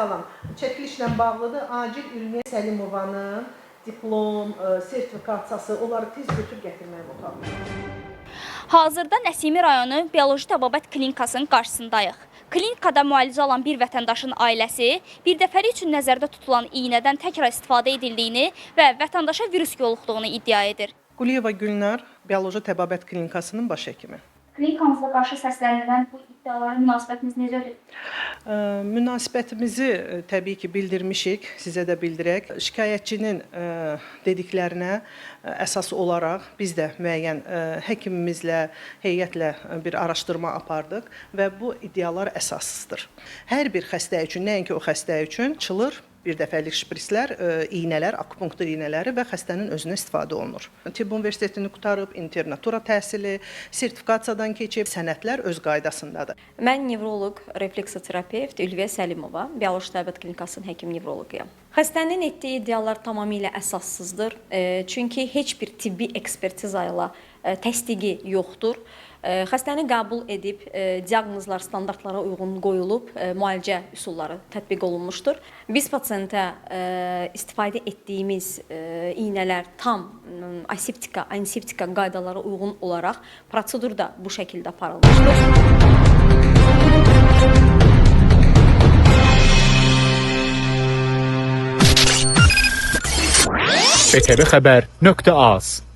Salam. Çəkilişlə bağlıdır. Acil Ülmiyə Səlimovanın diplom, sertifikasiyası, onları tez götür gətirməyə otağı. Hazırda Nəsimi rayonu Bioloji Təbabət Klinikasının qarşısındayıq. Klinikada müalicə alan bir vətəndaşın ailəsi bir dəfəlik üçün nəzərdə tutulan iynədən təkrar istifadə edildiyini və vətəndaşa virus yoluxduğunu iddia edir. Quliyeva Gülnar, Bioloji Təbabət Klinikasının baş həkimi. Klinikamızda qarşı səslənilən bu iddialara münasibətiniz necədir? Münasibətimizi təbii ki bildirmişik, sizə də bildirək. Şikayətçinin dediklərinə əsas olaraq biz də müəyyən həkimimizlə, heyətlə bir araşdırma apardıq və bu iddialar əsassızdır. Hər bir xəstə üçün, nəinki o xəstə üçün açılır bir dəfəlik şprislər, iynələr, akupunktur iynələri və xəstənin özünə istifadə olunur. Tibb Universitetini qutarıb, internatura təhsili, sertifikasiyadan keçib, sənədlər öz qaydasındadır. Mən nevroloq, refleksoterapevt Ülviyə Səlimova, Bioloji Təbabət Klinikasının həkim nevroloquyam. Xəstənin etdiyi iddialar tamamilə əsassızdır. Çünki heç bir tibbi ekspertiza ilə təsdiqi yoxdur. Xəstəni qəbul edib, diaqnozlar standartlara uyğun qoyulub, müalicə üsulları tətbiq olunmuşdur. Biz pasiyentə istifadə etdiyimiz iynələr tam aseptika, antiseptika qaydalara uyğun olaraq prosedur da bu şəkildə aparılmışdır. BTV Xəbər.az